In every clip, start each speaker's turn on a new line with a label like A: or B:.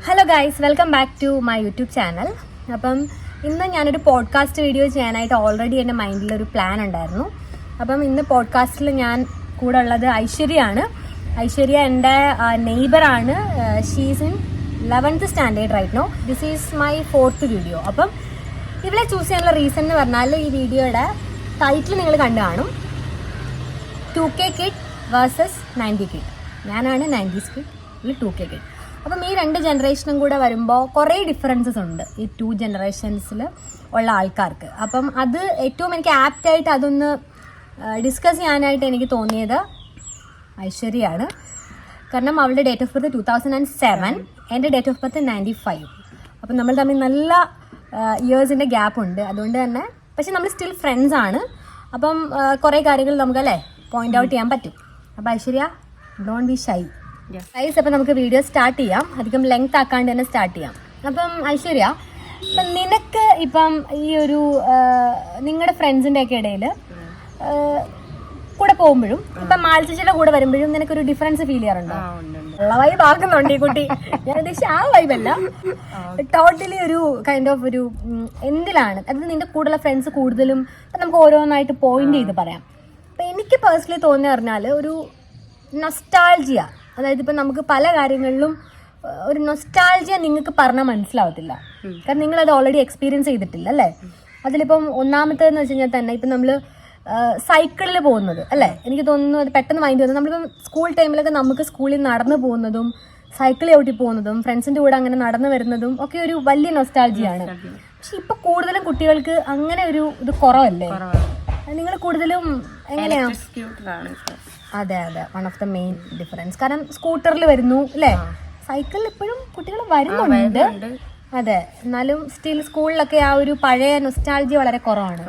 A: Hello guys, welcome back to my YouTube channel. അപ്പം ഇന്ന് ഞാനൊരു പോഡ്കാസ്റ്റ് വീഡിയോ ചെയ്യാനായിട്ട് ഓൾറെഡി എൻ്റെ മൈൻഡിലൊരു പ്ലാൻ ഉണ്ടായിരുന്നു. അപ്പം ഇന്ന് പോഡ്കാസ്റ്റിൽ ഞാൻ കൂടെ ഉള്ളത് ഐശ്വര്യയാണ്. ഐശ്വര്യ എൻ്റെ നെയ്ബറാണ്. She's in 11th standard right no. This is my 4th video. അപ്പം ഇവളെ ചൂസ് ചെയ്യാനുള്ള റീസൺ എന്ന് പറഞ്ഞാൽ ഈ വീഡിയോയുടെ ടൈറ്റിൽ നിങ്ങൾ കണ്ടു കാണും, 2K കിഡ് വേഴ്സസ് 90 കിഡ്. ഞാനാണ് 90s കിഡ്, ഇവൾ 2K കിഡ്. അപ്പം ഈ രണ്ട് ജനറേഷനും കൂടെ വരുമ്പോൾ കുറേ ഡിഫറൻസസ് ഉണ്ട് ഈ 2 ജനറേഷൻസിൽ ഉള്ള ആൾക്കാർക്ക്. അപ്പം അത് ഏറ്റവും എനിക്ക് ആപ്റ്റായിട്ട് അതൊന്ന് ഡിസ്കസ് ചെയ്യാനായിട്ട് എനിക്ക് തോന്നിയത് ഐശ്വര്യയാണ്. കാരണം അവളുടെ ഡേറ്റ് ഓഫ് ബർത്ത് 2007, എൻ്റെ ഡേറ്റ് ഓഫ് ബർത്ത് 95. അപ്പം നമ്മൾ തമ്മിൽ നല്ല ഇയേഴ്സിൻ്റെ ഗ്യാപ്പ് ഉണ്ട്. അതുകൊണ്ട് തന്നെ പക്ഷെ നമ്മൾ സ്റ്റിൽ ഫ്രണ്ട്സ് ആണ്. അപ്പം കുറേ കാര്യങ്ങൾ നമുക്കല്ലേ പോയിന്റ് ഔട്ട് ചെയ്യാൻ പറ്റും. അപ്പം Aishwarya, don't be shy guys. അപ്പം നമുക്ക് വീഡിയോ സ്റ്റാർട്ട് ചെയ്യാം. അധികം ലെങ്ത് ആക്കാണ്ട് തന്നെ സ്റ്റാർട്ട് ചെയ്യാം. അപ്പം ഐശ്വര്യ, ഇപ്പം നിനക്ക് ഇപ്പം ഈ ഒരു നിങ്ങളുടെ ഫ്രണ്ട്സിൻ്റെ ഒക്കെ ഇടയിൽ കൂടെ പോകുമ്പോഴും ഇപ്പം മാൽസിയുടെ കൂടെ വരുമ്പോഴും നിനക്കൊരു ഡിഫറൻസ് ഫീൽ ചെയ്യാറുണ്ടോ? ഉള്ള വൈബ് ആക്കുന്നുണ്ട് ഈ കുട്ടി. ഞാൻ ഉദ്ദേശിച്ച ആ വൈബല്ല, ടോട്ടലി ഒരു കൈൻഡ് ഓഫ് ഒരു എന്തിലാണ് അത് നിന്റെ കൂടെയുള്ള ഫ്രണ്ട്സ് കൂടുതലും നമുക്ക് ഓരോന്നായിട്ട് പോയിന്റ് ചെയ്ത് പറയാം. അപ്പം എനിക്ക് പേഴ്സണലി തോന്നി പറഞ്ഞാൽ ഒരു നൊസ്റ്റാൾജിയ, അതായത് ഇപ്പം നമുക്ക് പല കാര്യങ്ങളിലും ഒരു നൊസ്റ്റാൾജിയ നിങ്ങൾക്ക് പറഞ്ഞാൽ മനസ്സിലാവത്തില്ല. കാരണം നിങ്ങളത് ഓൾറെഡി എക്സ്പീരിയൻസ് ചെയ്തിട്ടില്ല അല്ലേ. അതിലിപ്പം ഒന്നാമത്തേന്ന് വെച്ച് കഴിഞ്ഞാൽ തന്നെ ഇപ്പം നമ്മൾ സൈക്കിളിൽ പോകുന്നത് അല്ലേ, എനിക്ക് തോന്നുന്നു അത് പെട്ടെന്ന് മൈൻഡ് വന്നത്. നമ്മളിപ്പം സ്കൂൾ ടൈമിലൊക്കെ നമുക്ക് സ്കൂളിൽ നടന്നു പോകുന്നതും സൈക്കിൾ ചവിട്ടി പോകുന്നതും ഫ്രണ്ട്സിൻ്റെ കൂടെ അങ്ങനെ നടന്നു വരുന്നതും ഒക്കെ ഒരു വലിയ നൊസ്റ്റാൾജിയാണ്. പക്ഷെ ഇപ്പം കൂടുതലും കുട്ടികൾക്ക് അങ്ങനെ ഒരു ഇത് കുറവല്ലേ? നിങ്ങൾ കൂടുതലും എങ്ങനെയാ? അതെ അതെ, one of the main difference. കാരണം സ്കൂട്ടറിൽ വരുന്നു അല്ലേ, സൈക്കിളിൽ ഇപ്പോഴും കുട്ടികൾ വരുന്നുണ്ട്. അതെ, എന്നാലും സ്റ്റിൽ സ്കൂളിലൊക്കെ ആ ഒരു പഴയ നൊസ്റ്റാൾജി വളരെ കുറവാണ്.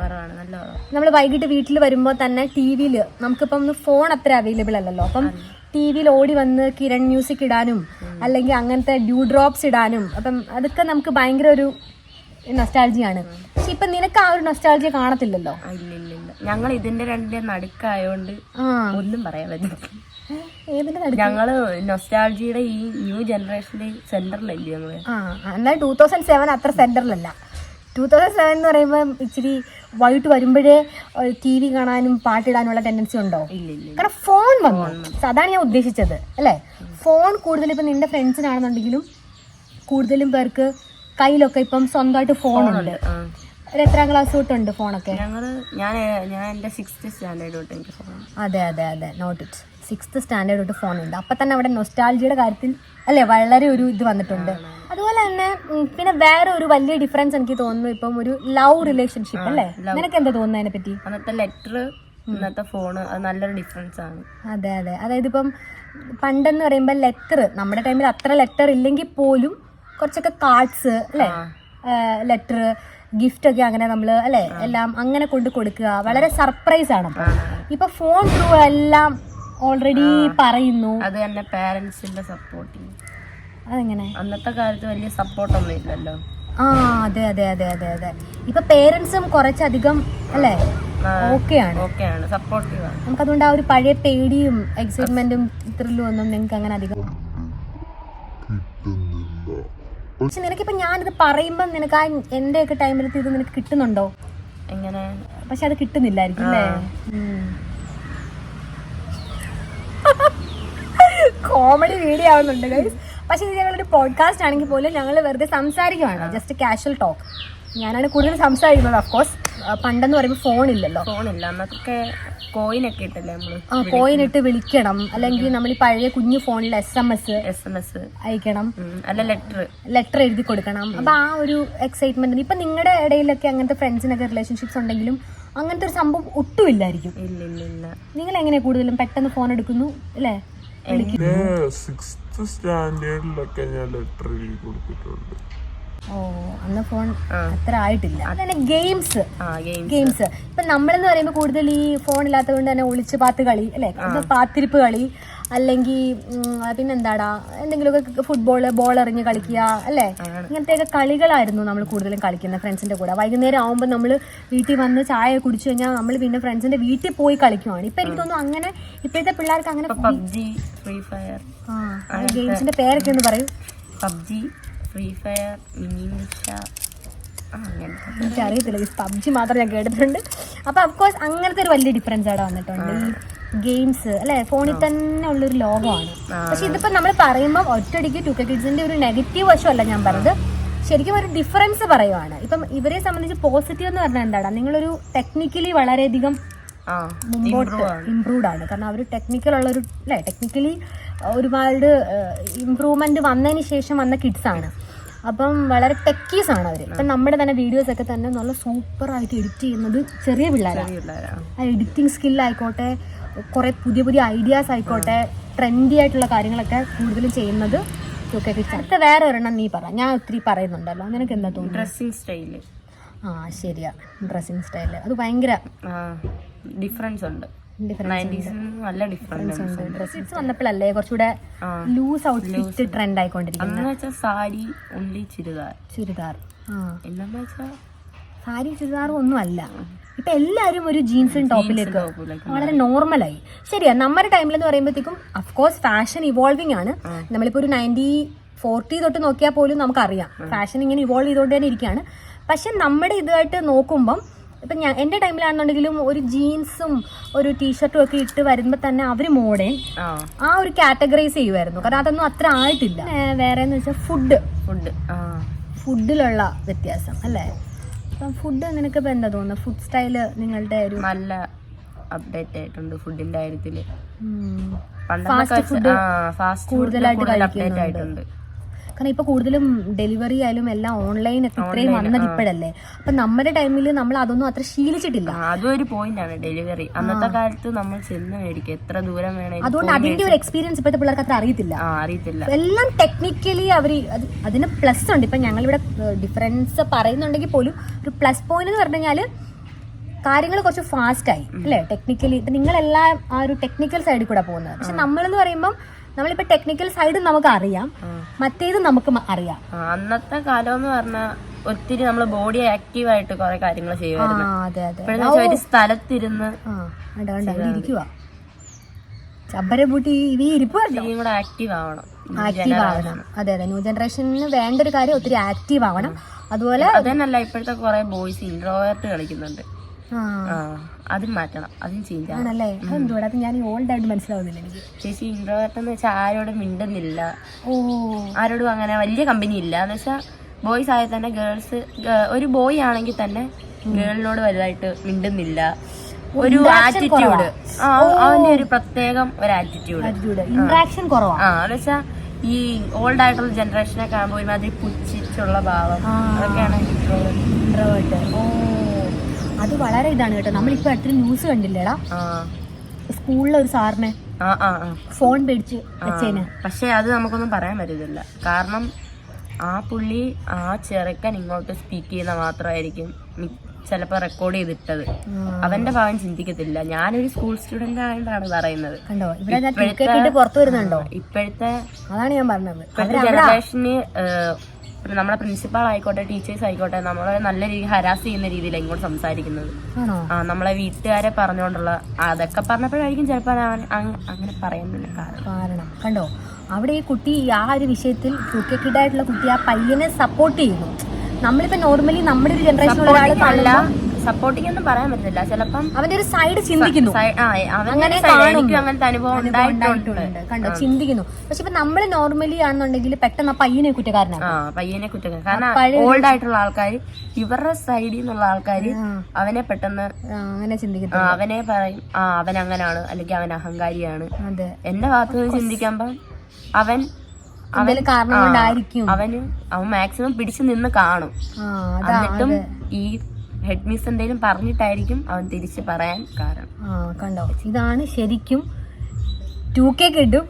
A: നമ്മൾ വൈകിട്ട് വീട്ടിൽ വരുമ്പോൾ തന്നെ ടി വിയിൽ നമുക്കിപ്പം ഫോൺ അത്ര അവൈലബിൾ അല്ലല്ലോ. അപ്പം ടി വിയിൽ ഓടി വന്ന് കിരൺ മ്യൂസിക് ഇടാനും അല്ലെങ്കിൽ അങ്ങനത്തെ ഡ്യൂ ഡ്രോപ്സ് ഇടാനും അപ്പം അതൊക്കെ നമുക്ക് ഭയങ്കര ഒരു നൊസ്റ്റാൾജിയാണ്. പക്ഷെ ഇപ്പൊ നിനക്ക് ആ ഒരു നൊസ്റ്റാൾജിയ കാണത്തില്ലല്ലോ.
B: ഞങ്ങൾ ഇതിന്റെ രണ്ടിന്റെ നടുക്കായോണ്ട് ഒന്നും പറയാൻ പറ്റില്ല. ഞങ്ങള് നൊസ്റ്റാൾജിയുടെ ഈ ന്യൂ ജനറേഷന്റെ സെന്ററിലല്ലേ ഞങ്ങള്.
A: എന്നാൽ 2007 അത്ര സെന്ററിലല്ല. 2007 എന്ന് പറയുമ്പോൾ ഇച്ചിരി വൈകിട്ട് വരുമ്പോഴേ TV കാണാനും പാട്ടിടാനുള്ള ടെൻഡൻസി ഉണ്ടോ? കാരണം ഫോൺ വന്നു, അതാണ് ഞാൻ ഉദ്ദേശിച്ചത് അല്ലേ. ഫോൺ കൂടുതൽ ഇപ്പം നിന്റെ ഫ്രണ്ട്സിനാണെന്നുണ്ടെങ്കിലും കൂടുതലും പേർക്ക് കയ്യിലൊക്കെ ഇപ്പം സ്വന്തമായിട്ട് ഫോണുണ്ട്. ഒരു എത്രാം ക്ലാസ് തൊട്ടുണ്ട് ഫോണൊക്കെ?
B: ഞാൻ എൻ്റെ 6th സ്റ്റാൻഡേർഡ് തൊട്ട് എനിക്ക് ഫോൺ.
A: അതെ അതെ അതെ, നോട്ട് ഇറ്റ്, 6th സ്റ്റാൻഡേർഡ് തൊട്ട് ഫോണുണ്ട്. അപ്പം തന്നെ അവിടെ നൊസ്റ്റാൾജിയുടെ കാര്യത്തിൽ അല്ലേ വളരെ ഒരു ഇത് വന്നിട്ടുണ്ട്. അതുപോലെ തന്നെ പിന്നെ വേറെ ഒരു വലിയ ഡിഫറൻസ് എനിക്ക് തോന്നുന്നു ഇപ്പം ഒരു ലവ് റിലേഷൻഷിപ്പ് അല്ലേ. നിനക്ക് എന്താ തോന്നുന്നു അതിനെ പറ്റി?
B: അന്നത്തെ ലെറ്റർ ഇന്നത്തെ ഫോണ് അത് നല്ലൊരു ഡിഫറൻസ് ആണ്.
A: അതെ അതെ, അതായത് ഇപ്പം പണ്ടെന്ന് പറയുമ്പോൾ ലെറ്റർ, നമ്മുടെ ടൈമിൽ അത്ര ലെറ്റർ ഇല്ലെങ്കിൽ പോലും കുറച്ചൊക്കെ കാർഡ്സ് അല്ലേ, ലെറ്റർ, ഗിഫ്റ്റ് ഒക്കെ അങ്ങനെ നമ്മൾ അല്ലേ എല്ലാം അങ്ങനെ കൊണ്ട് കൊടുക്കുക, വളരെ സർപ്രൈസ് ആണ്. ഇപ്പൊ ഫോൺ ത്രൂ എല്ലാം ഓൾറെഡി പറയുന്നു.
B: അത് തന്നെ പേരൻസിന്റെ സപ്പോർട്ടിങ്.
A: അതെങ്ങനെ?
B: അന്നത്തെ കാലത്ത് വലിയ സപ്പോർട്ടൊന്നും ഇല്ലല്ലോ.
A: അതെ അതെ അതെ അതെ അതെ, ഇപ്പൊ പേരൻസും കുറച്ചധികം അല്ലേ ഓക്കെയാണ്,
B: സപ്പോർട്ടീവാണ്.
A: നമുക്കതുകൊണ്ട് ആ ഒരു പഴയ പേടിയും എക്സൈറ്റ്മെന്റും ത്രില്ലും ഒന്നും നിങ്ങൾക്ക് അങ്ങനെ അധികം. പക്ഷെ നിനക്കിപ്പോ ഞാനിത് പറയുമ്പോ നിനക്ക് ആ എന്റെ ഒക്കെ ടൈമിലത്തെ ഇത് നിനക്ക് കിട്ടുന്നുണ്ടോ?
B: എങ്ങനെ?
A: പക്ഷെ അത് കിട്ടുന്നില്ലായിരിക്കും അല്ലേ. കോമഡി വീഡിയോ ആവുന്നുണ്ട് ഗൈസ്. പക്ഷെ ഇത് ഞങ്ങളൊരു പോഡ്കാസ്റ്റ് ആണെങ്കിൽ പോലും ഞങ്ങൾ വെറുതെ സംസാരിക്കുവാണ്, ജസ്റ്റ് കാഷ്വൽ ടോക്ക്. ഞാനാണ് കൂടുതൽ സംസാരിക്കുന്നത്. ഓഫ്കോഴ്സ് പണ്ടെന്ന് പറയുമ്പോൾ ഫോണില്ലല്ലോ.
B: ഫോണില്ല, അന്നൊക്കെ കോയിനൊക്കെ ഇട്ടല്ലേ നമ്മള്.
A: കോയിൻ ഇട്ട് വിളിക്കണം, അല്ലെങ്കിൽ നമ്മൾ ഈ പഴയ കുഞ്ഞു ഫോണിൽ SMS അയക്കണം,
B: അല്ല
A: ലെറ്റർ എഴുതി കൊടുക്കണം. അപ്പൊ ആ ഒരു എക്സൈറ്റ്മെന്റ് ഇപ്പൊ നിങ്ങളുടെ ഇടയിലൊക്കെ അങ്ങനത്തെ ഫ്രണ്ട്സിനൊക്കെ റിലേഷൻഷിപ്സ് ഉണ്ടെങ്കിലും അങ്ങനത്തെ ഒരു സംഭവം ഒട്ടുമില്ലായിരിക്കും.
B: ഇല്ല.
A: നിങ്ങൾ എങ്ങനെയാ കൂടുതലും പെട്ടെന്ന് ഫോൺ എടുക്കുന്നു അല്ലേ?
C: 6th സ്റ്റാൻഡേർഡിലൊക്കെ ഞാൻ ലെറ്റർ എഴുതി കൊടുത്തിട്ടുണ്ട്.
A: അന്ന് ഫോൺ അത്ര ആയിട്ടില്ല. അതന്നെ ഗെയിംസ് ഇപ്പൊ നമ്മളെന്ന് പറയുമ്പോൾ കൂടുതൽ ഈ ഫോൺ ഇല്ലാത്തത് കൊണ്ട് തന്നെ ഒളിച്ച് പാത്ത് കളി അല്ലെ, പാത്തിരിപ്പ് കളി, അല്ലെങ്കിൽ പിന്നെന്താടാ എന്തെങ്കിലുമൊക്കെ ഫുട്ബോള്, ബോൾ എറിഞ്ഞ് കളിക്കുക അല്ലേ, ഇങ്ങനത്തെയൊക്കെ കളികളായിരുന്നു നമ്മൾ കൂടുതലും കളിക്കുന്നത് ഫ്രണ്ട്സിന്റെ കൂടെ. വൈകുന്നേരം ആവുമ്പോൾ നമ്മൾ വീട്ടിൽ വന്ന് ചായ കുടിച്ചു കഴിഞ്ഞാൽ നമ്മൾ പിന്നെ ഫ്രണ്ട്സിന്റെ വീട്ടിൽ പോയി കളിക്കുവാണ്. ഇപ്പൊ എനിക്ക് തോന്നുന്നു അങ്ങനെ ഇപ്പോഴത്തെ പിള്ളേർക്ക് അങ്ങനെ
B: PUBG, Free Fire
A: ഗെയിംസിന്റെ പേരൊക്കെ ഒന്ന് പറയും.
B: PUBG, free fire, mini Misha, അങ്ങനത്തെ.
A: എനിക്കറിയത്തില്ല, ഈ പബ്ജി മാത്രം ഞാൻ കേട്ടിട്ടുണ്ട്. അപ്പോൾ അഫ്കോഴ്സ് അങ്ങനത്തെ ഒരു വലിയ ഡിഫറൻസ് അവിടെ വന്നിട്ടുണ്ട്. ഈ ഗെയിംസ് അല്ലെ, ഫോണിൽ തന്നെ ഉള്ളൊരു ലോകമാണ്. പക്ഷെ ഇതിപ്പോൾ നമ്മൾ പറയുമ്പോൾ ഒറ്റയടിക്ക് 2K കിഡ്സിന്റെ ഒരു നെഗറ്റീവ് വശമല്ല ഞാൻ പറഞ്ഞത്, ശരിക്കും ഒരു ഡിഫറൻസ് പറയുവാണ്. ഇപ്പം ഇവരെ സംബന്ധിച്ച് പോസിറ്റീവ് എന്ന് പറഞ്ഞാൽ എന്താണ്, നിങ്ങളൊരു ടെക്നിക്കലി വളരെയധികം മുമ്പോട്ട് ഇംപ്രൂവ്ഡ് ആണ്. കാരണം അവർ ടെക്നിക്കൽ ഉള്ളൊരു അല്ലേ, ടെക്നിക്കലി ഒരുപാട് ഇമ്പ്രൂവ്മെന്റ് വന്നതിന് ശേഷം വന്ന കിഡ്സ് ആണ്. അപ്പം വളരെ ടെക്കീസ് ആണ് അവർ. ഇപ്പം നമ്മുടെ തന്നെ വീഡിയോസ് ഒക്കെ തന്നെ നല്ല സൂപ്പറായിട്ട് എഡിറ്റ് ചെയ്യുന്നത് ചെറിയ പിള്ളേരാണ്. ആ എഡിറ്റിംഗ് സ്കില്ലായിക്കോട്ടെ, കുറെ പുതിയ പുതിയ ഐഡിയാസ് ആയിക്കോട്ടെ, ട്രെൻഡി ആയിട്ടുള്ള കാര്യങ്ങളൊക്കെ കൂടുതലും ചെയ്യുന്നത് 2K കിഡ്സ്. അടുത്ത വേറെ ഒരെണ്ണം നീ പറ, ഞാൻ ഒത്തിരി പറയുന്നുണ്ടല്ലോ, നിനക്ക് എന്താ തോന്നുന്നു?
B: Dressing style.
A: ആ ശരിയാ, ഡ്രസ്സിങ് സ്റ്റൈല് അത് ഭയങ്കര
B: ഡിഫറൻസ് ഉണ്ട്. നല്ല ഡിഫറൻസ് ഉണ്ട്.
A: ഡ്രസ്സ് വന്നപ്പോഴല്ലേ കുറച്ചുകൂടെ ലൂസ് ഔട്ട്ഫിറ്റ് ട്രെൻഡ് ആയിക്കൊണ്ടിരിക്കുന്നത്.
B: സാരി, ഉള്ളി,
A: ചുരിദാർ.
B: എന്താന്ന് വെച്ചാ
A: സാരി ചുരിദാറും ഒന്നും അല്ല, ഇപ്പൊ എല്ലാരും ഒരു ജീൻസും ടോപ്പിലേക്ക് വളരെ നോർമലായി. ശരിയാ, നമ്മുടെ ടൈമിൽ എന്ന് പറയുമ്പോഴത്തേക്കും അഫ്കോഴ്സ് ഫാഷൻ ഇവോൾവിംഗ് ആണ്. നമ്മളിപ്പോ ഒരു 1940 തൊട്ട് നോക്കിയാൽ പോലും നമുക്കറിയാം ഫാഷൻ ഇങ്ങനെ ഇവോൾവ് ചെയ്തുകൊണ്ട് തന്നെ ഇരിക്കുകയാണ്. പക്ഷെ നമ്മുടെ ഇതായിട്ട് നോക്കുമ്പം ഇപ്പം എൻ്റെ ടൈമിലാണെന്നുണ്ടെങ്കിലും ഒരു ജീൻസും ഒരു ടീഷർട്ടും ഒക്കെ ഇട്ട് വരുമ്പോൾ തന്നെ അവർ മോഡേൺ ആ ഒരു കാറ്റഗറൈസ് ചെയ്യുമായിരുന്നു. കാരണം അതൊന്നും അത്ര ആയിട്ടില്ല. വേറെ എന്ന് വെച്ചാൽ ഫുഡിലുള്ള വ്യത്യാസം അല്ലേ. അപ്പം ഫുഡ് നിനക്ക് ഇപ്പം എന്താ തോന്നുന്നത്, ഫുഡ് സ്റ്റൈല് നിങ്ങളുടെ ഒരു
B: നല്ല അപ്ഡേറ്റ് ആയിട്ടുണ്ട് ഫുഡിന്റെ കാര്യത്തില്.
A: ഫാസ്റ്റ് ഫുഡ് കൂടുതലായിട്ട്
B: കഴിക്കുന്നുണ്ട്.
A: കാരണം ഇപ്പൊ കൂടുതലും ഡെലിവറി ആയാലും എല്ലാം ഓൺലൈൻ ഇത്രയും വന്നത് ഇപ്പോഴല്ലേ. അപ്പൊ നമ്മുടെ ടൈമിൽ നമ്മൾ അതൊന്നും അത്ര ശീലിച്ചിട്ടില്ല.
B: അതും ഒരു പോയിന്റ് ആണ് ഡെലിവറി. അന്നത്തെ കാലത്ത് നമ്മൾ ചെന്ന് മേടിക്കും, എത്ര ദൂരം വേണമെങ്കിലും.
A: അതുകൊണ്ട് അതിന്റെ ഒരു എക്സ്പീരിയൻസ് ഇപ്പോഴത്തെ പിള്ളേർക്ക് അത്ര അറിയത്തില്ല. എല്ലാം ടെക്നിക്കലി അവർ അതിന് പ്ലസ് ഉണ്ട്. ഇപ്പൊ ഞങ്ങളിവിടെ ഡിഫറൻസ് പറയുന്നുണ്ടെങ്കിൽ പോലും ഒരു പ്ലസ് പോയിന്റ് എന്ന് പറഞ്ഞു കഴിഞ്ഞാല് കാര്യങ്ങൾ കുറച്ച് ഫാസ്റ്റ് ആയി അല്ലേ. ടെക്നിക്കലി ഇപ്പൊ നിങ്ങളെല്ലാം ആ ഒരു ടെക്നിക്കൽ സൈഡിൽ കൂടെ പോകുന്നത്. പക്ഷെ നമ്മളെന്ന് പറയുമ്പോൾ നമ്മളിപ്പോ ടെക്നിക്കൽ സൈഡ് നമുക്ക് അറിയാം, മറ്റേത് നമുക്ക് അറിയാം.
B: അന്നത്തെ കാലം എന്ന് പറഞ്ഞാൽ ഒത്തിരി നമ്മള് ബോഡി ആക്റ്റീവ് ആയിട്ട് കുറെ കാര്യങ്ങൾ ചെയ്യുമായിരുന്നു. ഒരു സ്ഥലത്തിരുന്ന്
A: ഇരിക്കുക ചബ്ബരബൂട്ടി ഇരിപ്പ്
B: കൂടെ ആക്റ്റീവ് ആവണം.
A: അതെ അതെ, ന്യൂ ജനറേഷന് വേണ്ട ഒരു കാര്യം ഒത്തിരി ആക്റ്റീവ് ആവണം. അതുപോലെ
B: അതന്നല്ല, ഇപ്പോഴത്തെ കുറെ ബോയ്സ് ഇൻട്രോവേർട്ട് കളിക്കുന്നുണ്ട്. അതും മാറ്റണം, അതും ചേഞ്ച്
A: ആണല്ലേ. അതെന്തുവാ, അത് ഞാൻ ഓൾഡ് ആയിട്ട് മനസ്സിലാവുന്നില്ല എനിക്ക്.
B: ചേച്ചി ഇൻട്രോവേർട്ട് എന്ന് വെച്ചാൽ ആരോടും മിണ്ടുന്നില്ല, ആരോടും അങ്ങനെ വലിയ കമ്പനി ഇല്ല. എന്ന് വെച്ചാൽ ബോയ്സ് ആയാൽ തന്നെ ഗേൾസ്, ഒരു ബോയ് ആണെങ്കിൽ തന്നെ ഗേളിനോട് വലുതായിട്ട് മിണ്ടുന്നില്ല. ഒരു ആറ്റിറ്റ്യൂഡ്, അവന്റെ ഒരു പ്രത്യേകം ഒരു ആറ്റിറ്റ്യൂഡ്,
A: ഇന്ററാക്ഷൻ കുറവാണ്.
B: എന്ന് വെച്ചാൽ ഈ ഓൾഡ് ആയിട്ടുള്ള ജനറേഷനൊക്കെ ആകുമ്പോൾ ഒരുമാതിരി പുച്ഛിച്ചുള്ള ഭാവം, അതൊക്കെയാണ്
A: ഇൻട്രോവേർട്ട്. അത് വളരെ ഇതാണ് കേട്ടോ. നമ്മളിപ്പോ അടുത്തൊരു ന്യൂസ് കണ്ടില്ലേടാ, സ്കൂളിലെ ഒരു സാറിനെ ഫോൺ പേടിച്ച് വെച്ചേന്.
B: പക്ഷെ അത് നമുക്കൊന്നും പറയാൻ പറ്റത്തില്ല. കാരണം ആ പുള്ളി ആ ചെറുക്കൻ ഇങ്ങോട്ട് സ്പീക്ക് ചെയ്യുന്ന മാത്രമായിരിക്കും ചിലപ്പോ റെക്കോർഡ് ചെയ്തിട്ടത്. അവന്റെ ഭാഗം ചിന്തിക്കത്തില്ല. ഞാനൊരു സ്കൂൾ സ്റ്റുഡന്റ് ആയിട്ടാണ് പറയുന്നത്.
A: പുറത്തു വരുന്നുണ്ടോ
B: ഇപ്പോഴത്തെ,
A: അതാണ് ഞാൻ പറഞ്ഞത്.
B: ഇപ്പോഴത്തെ ജനറേഷന് നമ്മളെ പ്രിൻസിപ്പാൾ ആയിക്കോട്ടെ, ടീച്ചേഴ്സ് ആയിക്കോട്ടെ, നമ്മളെ നല്ല രീതിയിൽ ഹരാസ് ചെയ്യുന്ന രീതിയിൽ ഇങ്ങോട്ട് സംസാരിക്കുന്നത്. നമ്മളെ വീട്ടുകാരെ പറഞ്ഞുകൊണ്ടുള്ള അതൊക്കെ പറഞ്ഞപ്പോഴായിരിക്കും ചിലപ്പോൾ അങ്ങനെ പറയുന്നില്ല.
A: കാരണം കണ്ടോ, അവിടെ ഈ കുട്ടി ആ ഒരു വിഷയത്തിൽ 2K കിഡായിട്ടുള്ള കുട്ടി ആ പയ്യനെ സപ്പോർട്ട് ചെയ്യുന്നു. നമ്മളിപ്പോ നോർമലി നമ്മുടെ ഒരു ജനറേഷനിലുള്ള ഒരാൾ
B: സപ്പോർട്ടിംഗ് ഒന്നും പറയാൻ പറ്റില്ല. ചിലപ്പം
A: അവന്റെ ഒരു സൈഡ് ചിന്തിക്കുന്നു,
B: അങ്ങനത്തെ അനുഭവം
A: ഉണ്ടായിട്ടുണ്ട് കണ്ടോ, ചിന്തിക്കുന്നു. പക്ഷെ ഇപ്പൊ നമ്മള് നോർമലി ആണെന്നുണ്ടെങ്കിൽ പെട്ടെന്ന് പയ്യനെ കുറ്റക്കാരനാണ്.
B: കാരണം ഓൾഡ് ആയിട്ടുള്ള ആൾക്കാർ, ഇവരുടെ സൈഡിൽ നിന്നുള്ള ആൾക്കാർ അവനെ പെട്ടെന്ന്
A: അങ്ങനെ ചിന്തിക്കുന്നു.
B: അവനെ പറയും അവൻ അങ്ങനാണ്, അല്ലെങ്കിൽ അവൻ അഹങ്കാരിയാണ്. എന്റെ ഭാഗത്ത് നിന്ന് ചിന്തിക്കുമ്പോ അവൻ
A: കാരണം കൊണ്ടായിരിക്കും
B: അവൻ മാക്സിമം പിടിച്ചു നിന്ന് കാണും. എന്നിട്ടും ഈ ഹെഡ് മിസ് എന്തെങ്കിലും പറഞ്ഞിട്ടായിരിക്കും അവൻ തിരിച്ച് പറയാൻ കാരണം.
A: കണ്ടോ, ഇതാണ് ശരിക്കും 2K കിഡും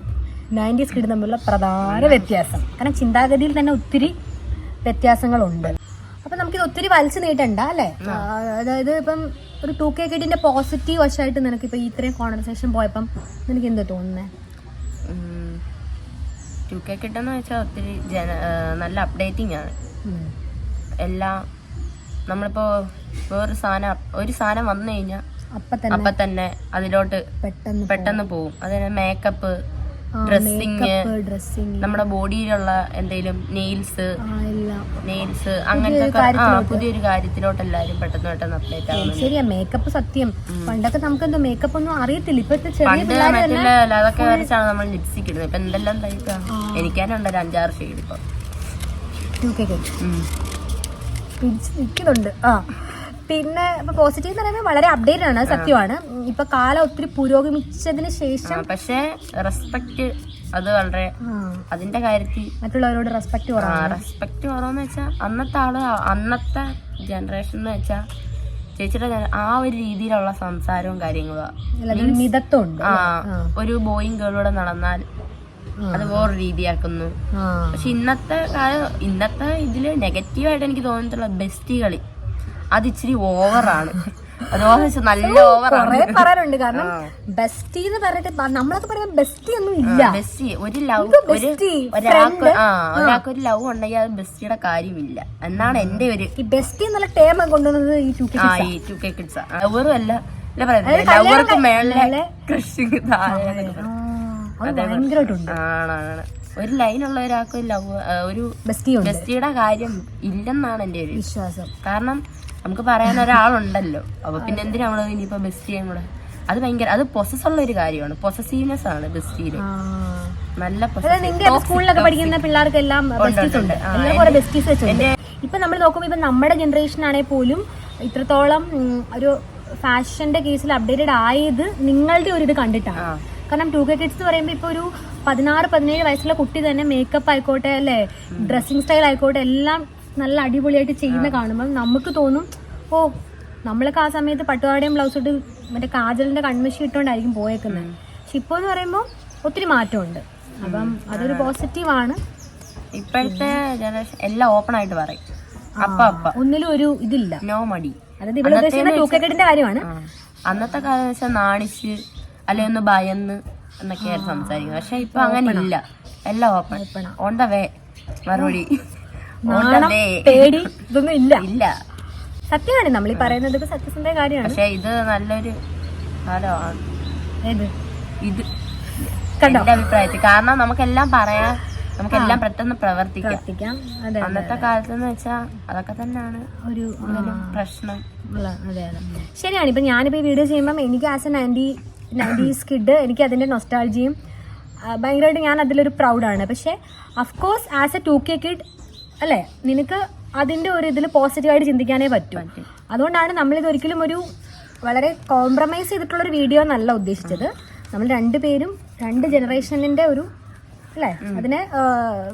A: 90s കിഡും തമ്മിലുള്ള പ്രധാന വ്യത്യാസം. കാരണം ചിന്താഗതിയിൽ തന്നെ ഒത്തിരി വ്യത്യാസങ്ങളുണ്ട്. അപ്പൊ നമുക്കിത് ഒത്തിരി വലിച്ചു നീട്ടണ്ട അല്ലേ. അതായത് ഇപ്പം ഒരു 2K കിഡിന്റെ പോസിറ്റീവ് വശമായിട്ട് നിനക്കിപ്പോ ഇത്രയും കോൺവെർസേഷൻ പോയപ്പം നിനക്ക് എന്താ തോന്നുന്നത്?
B: 2K കിഡെന്ന് വെച്ചാൽ ഒത്തിരി നല്ല അപ്ഡേറ്റിംഗ് ആണ് എല്ലാം. നമ്മളിപ്പോ ഒരു സാധനം വന്നു കഴിഞ്ഞാൽ അപ്പൊ തന്നെ അതിലോട്ട് പെട്ടെന്ന് പോകും. അതിന് മേക്കപ്പ്, ഡ്രസ്സിങ്,
A: ഡ്രസ്സിങ്,
B: നമ്മുടെ ബോഡിയിലുള്ള എന്തെങ്കിലും നെയിൽസ്
A: എല്ലാം
B: അങ്ങനത്തെ പുതിയൊരു കാര്യത്തിലോട്ട് എല്ലാരും പെട്ടെന്ന് അപ്ഡേറ്റ് ആവുന്നു.
A: ശരിയാ. മേക്കപ്പ് സത്യം പണ്ടൊക്കെ നമുക്ക് എന്തോ മേക്കപ്പ് ഒന്നും അറിയത്തില്ല. ഇപ്പത്തെ ചെറിയ
B: പണ്ട് മറ്റുള്ള അതൊക്കെ വരച്ചാണ് നമ്മൾ ലിപ്സ്റ്റിക് ഇടുന്നത്. ഇപ്പൊ എന്തെല്ലാം ടൈപ്പാ. എനിക്കാനുണ്ട് ഒരു 5-6 ഷെയ്ഡ് ഇപ്പൊ.
A: നിൽക്കുന്നുണ്ട്. പിന്നെ ഇപ്പൊ പോസിറ്റീവ് എന്ന് പറയുമ്പോൾ വളരെ അപ്ഡേറ്റ് ആണ്, സത്യമാണ്. ഇപ്പൊ കാലം ഒത്തിരി പുരോഗമിച്ചതിന് ശേഷം
B: പക്ഷെ റെസ്പെക്ട് അത് വളരെ അതിന്റെ കാര്യത്തിൽ
A: മറ്റുള്ളവരോട് റെസ്പെക്ട്
B: റെസ്പെക്ട് കുറവെന്ന് വെച്ചാൽ അന്നത്തെ ജനറേഷൻ എന്ന് വെച്ചാൽ ചേച്ചിയുടെ ആ ഒരു രീതിയിലുള്ള സംസാരവും കാര്യങ്ങളും
A: മിതത്വമുണ്ട്.
B: ഒരു ബോയും ഗേളൂടെ നടന്നാൽ അത് വേറെ രീതിയാക്കുന്നു. പക്ഷെ ഇന്നത്തെ ഇതില് നെഗറ്റീവായിട്ട് എനിക്ക് തോന്നിയിട്ടുള്ള ബെസ്റ്റി കളി അത് ഇച്ചിരി ഓവറാണ്. അതോന്ന് നല്ല ഓവറാണ്
A: പറയാറുണ്ട്. കാരണം ബെസ്റ്റി എന്ന് പറഞ്ഞിട്ട് നമ്മളൊക്കെ പറയുന്നത് ബെസ്റ്റി ഒന്നും ഇല്ല.
B: ബെസ്റ്റി ഒരു ഒരാൾക്ക് ഒരു ലവ് ഉണ്ടെങ്കിൽ അത് ബെസ്റ്റിയുടെ കാര്യമില്ല എന്നാണ് എന്റെ ഒരു
A: ബെസ്റ്റി എന്നുള്ള ടേം കൊണ്ടുവന്നത് ഈ
B: 2K കിഡ്സ്. ലവറും അല്ല ലവർക്ക് മേളിലെ ക്രഷിങ് ആണ്. ഒരു ലൈനുള്ള ഒരാൾക്ക് ലവ് ഒരു ബെസ്റ്റിയുടെ കാര്യം ഇല്ലെന്നാണ് എന്റെ ഒരു
A: വിശ്വാസം.
B: കാരണം നമുക്ക് പറയാൻ ഒരാളുണ്ടല്ലോ. അപ്പൊ പിന്നെ എന്തിനാ നമ്മള് ഇനിയിപ്പോ ബെസ്റ്റിയും കൂടെ അത് ഭയങ്കര അത് പൊസസ് ഉള്ള ഒരു കാര്യമാണ്. പൊസസീവ്നെസ് ആണ് ബെസ്റ്റിയില്. നല്ല
A: സ്കൂളിലൊക്കെ പഠിക്കുന്ന പിള്ളേർക്കെല്ലാം ബെസ്റ്റീസ് വെച്ചുണ്ട്. ഇപ്പൊ നമ്മൾ നോക്കുമ്പോ ഇപ്പൊ നമ്മുടെ ജനറേഷൻ ആണെങ്കിൽ പോലും ഇത്രത്തോളം ഒരു ഫാഷന്റെ കേസിൽ അപ്ഡേറ്റഡ് ആയത് നിങ്ങളുടെ ഒരു ഇത് കണ്ടിട്ടാണ്. കാരണം 2K കിഡ്സ് എന്ന് പറയുമ്പോൾ ഇപ്പൊ ഒരു 16-17 വയസ്സുള്ള കുട്ടി തന്നെ മേക്കപ്പ് ആയിക്കോട്ടെ അല്ലെ, ഡ്രസ്സിങ് സ്റ്റൈൽ ആയിക്കോട്ടെ എല്ലാം നല്ല അടിപൊളിയായിട്ട് ചെയ്യുന്ന കാണുമ്പോൾ നമുക്ക് തോന്നും ഓ നമ്മളൊക്കെ ആ സമയത്ത് പട്ടുപാടയും ബ്ലൗസ് ഇട്ട് മറ്റേ കാജലിന്റെ കൺമഷി ഇട്ടുകൊണ്ടായിരിക്കും പോയേക്കുന്നത്. പക്ഷെ ഇപ്പൊ എന്ന് പറയുമ്പോൾ ഒത്തിരി മാറ്റമുണ്ട്. അപ്പം അതൊരു പോസിറ്റീവാണ്.
B: ഇപ്പോഴത്തെ ജനറേഷൻ എല്ലാം ഓപ്പൺ ആയിട്ട് പറയും.
A: ഒന്നിലും ഒരു ഇതില്ല,
B: നോ മടി.
A: അതായത് ഇവിടെ ഉദ്ദേശിക്കുന്ന 2K കിഡിന്റെ കാര്യമാണ്.
B: അന്നത്തെ കാലം വെച്ചാൽ നാണിച്ച് അല്ലെ ഒന്ന് ഭയന്ന് എന്നൊക്കെയായിരുന്നു സംസാരിക്കുന്നത്. പക്ഷെ ഇപ്പൊ അങ്ങനെ ഇല്ല, എല്ലാം ഓപ്പൺ ഓൺ ദ വേ. മറുപടി
A: പേടി ഇതൊന്നും ഇല്ല. സത്യമാണ് നമ്മൾ ഈ പറയുന്നത്, സത്യസന്ധ കാര്യമാണ്.
B: പക്ഷെ ഇത് നല്ലൊരു കാലമാണ് ഇത് എന്റെ അഭിപ്രായത്തിൽ. കാരണം നമുക്കെല്ലാം പറയാം, നമുക്കെല്ലാം പെട്ടെന്ന് പ്രവർത്തിക്കാം. അന്നത്തെ കാലത്ത് എന്ന് വെച്ചാൽ അതൊക്കെ തന്നെയാണ് ഒരു പ്രശ്നം.
A: ശരിയാണ്. ഇപ്പൊ ഞാനിപ്പോ ഈ വീഡിയോ ചെയ്യുമ്പോൾ എനിക്ക് ആസ് എ 90s കിഡ് എനിക്ക് അതിന്റെ നൊസ്റ്റാൾജിയും ഭയങ്കരമായിട്ട് ഞാൻ അതിലൊരു പ്രൗഡാണ്. പക്ഷെ of course as A 2K kid അല്ലേ, നിനക്ക് അതിന്റെ ഒരു ഇതിൽ പോസിറ്റീവായിട്ട് ചിന്തിക്കാനേ പറ്റും. അതുകൊണ്ടാണ് നമ്മളിത് ഒരിക്കലും ഒരു വളരെ കോംപ്രമൈസ് ചെയ്തിട്ടുള്ളൊരു വീഡിയോ എന്നല്ല ഉദ്ദേശിച്ചത്. നമ്മൾ രണ്ടുപേരും 2 ജനറേഷനിന്റെ ഒരു അല്ലേ അതിനെ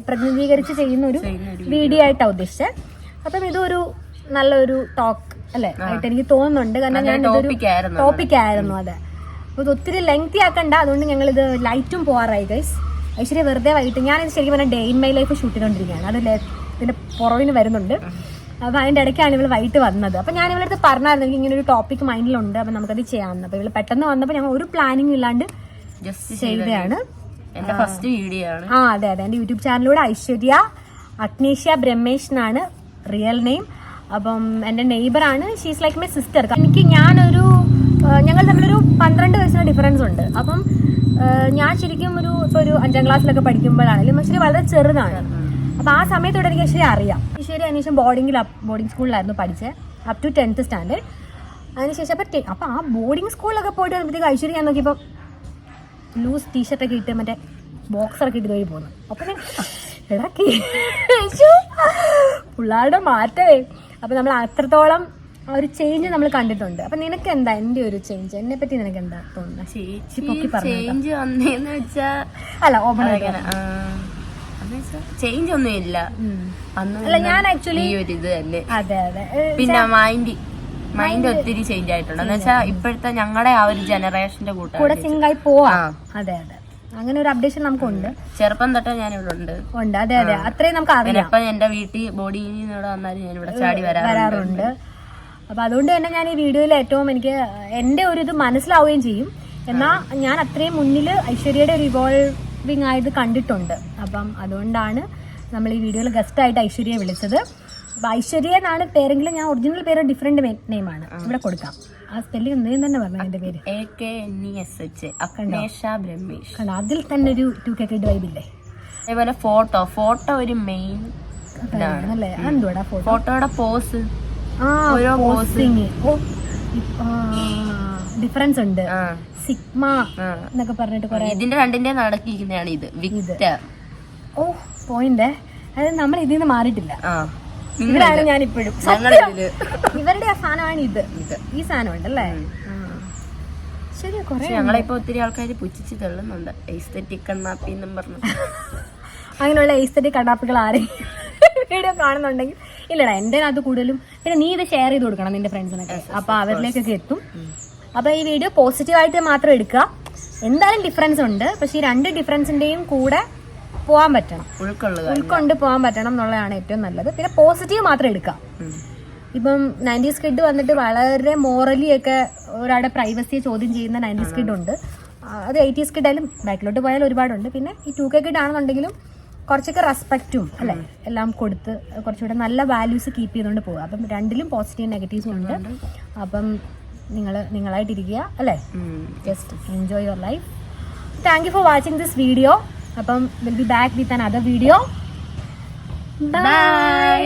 A: പ്രതിനിധീകരിച്ച് ചെയ്യുന്ന ഒരു വീഡിയോ ആയിട്ടാണ് ഉദ്ദേശിച്ചത്. അപ്പം ഇതൊരു നല്ലൊരു ടോക്ക് അല്ലേ ആയിട്ട് എനിക്ക് തോന്നുന്നുണ്ട്. കാരണം ഞാൻ ഇതൊരു ടോപ്പിക് ആയിരുന്നു. അതെ, അപ്പോൾ ഇത് ഒത്തിരി ലെങ്തി ആക്കണ്ട. അതുകൊണ്ട് ഞങ്ങളിത് ലൈറ്റും പോവാറായി ഗൈസ്. ഐശ്വര്യ വെറുതെ വൈകിട്ട് ഞാനിത് ശരിക്കും പറഞ്ഞാൽ day in my life shoot ചെയ്തുകൊണ്ടിരിക്കുകയാണ്. അത് ഇതിന്റെ പുറവിന് വരുന്നുണ്ട്. അപ്പോൾ അതിൻ്റെ ഇടയ്ക്കാണ് ഇവൾ വൈകിട്ട് വന്നത്. അപ്പോൾ ഞാൻ ഇവളുടെ അടുത്ത് പറഞ്ഞായിരുന്നു എനിക്ക് ഇങ്ങനെ ഒരു ടോപ്പിക് മൈൻഡിലുണ്ട്, അപ്പം നമുക്കത് ചെയ്യാമെന്ന്. അപ്പോൾ ഇവൾ പെട്ടെന്ന് വന്നപ്പോൾ ഞങ്ങൾ ഒരു പ്ലാനിങ് ഇല്ലാണ്ട് ചെയ്തതാണ്.
B: ഫസ്റ്റ് വീഡിയോ ആണ്.
A: അതെ എൻ്റെ യൂട്യൂബ് ചാനലിലൂടെ ഐശ്വര്യ അഗ്നേഷ്യ ബ്രഹ്മേഷ് എന്നാണ് റിയൽ നെയിം. അപ്പം എൻ്റെ നെയ്ബറാണ്. She's like my sister. എനിക്ക് ഞങ്ങൾ തമ്മിലൊരു 12 വയസ്സിന് ഡിഫറൻസ് ഉണ്ട്. അപ്പം ഞാൻ ശരിക്കും ഇപ്പോൾ ഒരു 5ാം ക്ലാസ്സിലൊക്കെ പഠിക്കുമ്പോഴാണെങ്കിലും ഐശ്വര്യ വളരെ ചെറുതാണ്. അപ്പം ആ സമയത്തോടെ എനിക്ക് ഐശ്വര്യ അറിയാം. ഐശ്വര്യ അതിനുശേഷം ബോർഡിംഗ് സ്കൂളിലായിരുന്നു പഠിച്ചത് അപ് ടു 10th സ്റ്റാൻഡേർഡ്. അതിനുശേഷം അപ്പം ആ ബോർഡിംഗ് സ്കൂളിലൊക്കെ പോയിട്ട് വരുമ്പോഴത്തേക്ക് ഐശ്വര്യ ഞാൻ നോക്കിയപ്പോൾ ലൂസ് ടീഷർട്ടൊക്കെ ഇട്ട് മറ്റേ ബോക്സറൊക്കെ ഇട്ട് വഴി പോകുന്നു. അപ്പം ഞാൻ ഇടക്കി പിള്ളേരുടെ മാറ്റമേ. അപ്പം നമ്മൾ അത്രത്തോളം ഒരു ചേഞ്ച് നമ്മൾ കണ്ടിട്ടുണ്ട്. അപ്പൊ നിനക്ക് എന്താ എന്റെ ഒരു ചേഞ്ച്, എന്നെ പറ്റി നിനക്ക് എന്താ തോന്നുന്നത്? അല്ല ഓപ്പൺ
B: ചേഞ്ച് ഒന്നും ഇല്ല.
A: അല്ല ഞാൻ ആക്ച്വലി
B: ഇത് തന്നെ.
A: അതെ
B: പിന്നെ മൈൻഡ് ഒത്തിരി ചേഞ്ച് ആയിട്ടുണ്ട്. എന്ന് വെച്ചാൽ ഇപ്പോഴത്തെ ഞങ്ങളുടെ ആ ഒരു ജനറേഷന്റെ
A: കൂടെ സിങ്കായി പോവാ. അതെ അങ്ങനെ ഒരു അപ്ഡേഷൻ നമുക്കുണ്ട്.
B: ചെറുപ്പം തൊട്ടേ ഞാൻ ഇവിടെ ഉണ്ട്.
A: അതെ അത്രയും നമുക്ക് അറിയാം.
B: ഇപ്പൊ എന്റെ വീട്ടിൽ ബോഡിങ്ങിനോട് വന്നാലും ഞാൻ ഇവിടെ ചാടി വരാറുണ്ട്.
A: അപ്പൊ അതുകൊണ്ട് തന്നെ ഞാൻ ഈ വീഡിയോയിൽ ഏറ്റവും എനിക്ക് എന്റെ ഒരു ഇത് മനസ്സിലാവുകയും ചെയ്യും. എന്നാൽ ഞാൻ അത്രയും മുന്നിൽ ഐശ്വര്യയുടെ ഒരു ഇവോൾവിങ് ആയത് കണ്ടിട്ടുണ്ട്. അപ്പം അതുകൊണ്ടാണ് നമ്മൾ ഈ വീഡിയോയിൽ ഗസ്റ്റായിട്ട് ഐശ്വര്യയെ വിളിച്ചത്. അപ്പൊ ഐശ്വര്യ എന്നാണ് പേരെങ്കിലും ഞാൻ ഒറിജിനൽ പേര് ഡിഫറെന്റ് നെയിമാണ് ഇവിടെ കൊടുക്കാം. ആ സ്പെല്ലിംഗ് എന്തെങ്കിലും തന്നെ പറഞ്ഞു എന്റെ പേര്.
B: AKNESH അഗ്നേഷ ബ്രഹ്മേഷ്.
A: കണ്ടോ, അതിൽ തന്നെ ഒരു 2K കിഡ് വൈബില്ലേ.
B: അതേപോലെ ഫോട്ടോ ഒരു മെയിൻ
A: അല്ലേ, എന്തുവാടാ
B: ഫോട്ടോയുടെ പോസ്,
A: ഓരോ പോസിങ്. ഡിഫറൻസ് ഉണ്ട്. സിഗ്മ എന്നൊക്കെ പറഞ്ഞിട്ട് കുറെ.
B: ഇതിന്റെ രണ്ടിന്റെ നടക്കിരിക്കുന്നതാണ് ഇത് വിക്ടർ.
A: ഓ പോയിന്റ്. അതായത് നമ്മൾ ഇതിൽ നിന്ന് മാറിയിട്ടില്ല. ഇവരാണ് ഞാൻ ഇപ്പോഴും ഇവരുടെ ആ സാധനമാണ് ഇത്. ഈ സാധനം ഉണ്ടല്ലേ. ശരി, കുറെ
B: ഞങ്ങളിപ്പോ ഒത്തിരി ആൾക്കാർ പുച്ഛിച്ച് തള്ളുന്നുണ്ട് എസ്തെറ്റിക് കണ്ണാപ്പി എന്നും പറഞ്ഞു.
A: അങ്ങനെയുള്ള എസ്തെറ്റിക് കണ്ണാപ്പികൾ ആരെയും വീഡിയോ കാണുന്നുണ്ടെങ്കിൽ ഇല്ലടാ, എന്റെ അത് കൂടുതലും. പിന്നെ നീ ഇത് ഷെയർ ചെയ്ത് കൊടുക്കണം നിന്റെ ഫ്രണ്ട്സിനൊക്കെ, അപ്പൊ അവരിലേക്കൊക്കെ എത്തും. അപ്പൊ ഈ വീഡിയോ പോസിറ്റീവായിട്ട് മാത്രം എടുക്കുക. എന്തായാലും ഡിഫറൻസ് ഉണ്ട്, പക്ഷെ ഈ 2 ഡിഫറൻസിന്റെയും കൂടെ പോകാൻ പറ്റണം, ഉൾക്കൊണ്ട് പോകാൻ പറ്റണം എന്നുള്ളതാണ് ഏറ്റവും നല്ലത്. പിന്നെ പോസിറ്റീവ് മാത്രം എടുക്കാം. ഇപ്പം 90s കിഡ് വന്നിട്ട് വളരെ മോറലി ഒക്കെ ഒരാളുടെ പ്രൈവസിയെ ചോദ്യം ചെയ്യുന്ന 90s കിഡ് ഉണ്ട്. അത് 80s കിഡ് ആയാലും ബാക്കിലോട്ട് പോയാലും ഒരുപാടുണ്ട്. പിന്നെ ഈ 2K കിഡ് ആണെന്നുണ്ടെങ്കിലും കുറച്ചൊക്കെ റെസ്പെക്റ്റും അല്ലെ എല്ലാം കൊടുത്ത് കുറച്ചുകൂടെ നല്ല വാല്യൂസ് കീപ്പ് ചെയ്തുകൊണ്ട് പോകുക. അപ്പം രണ്ടിലും പോസിറ്റീവ് നെഗറ്റീവ്സും ഉണ്ട്. അപ്പം നിങ്ങളായിട്ടിരിക്കുക അല്ലേ. Just enjoy your life. Thank you for watching this video. അപ്പം will be back with another video. By.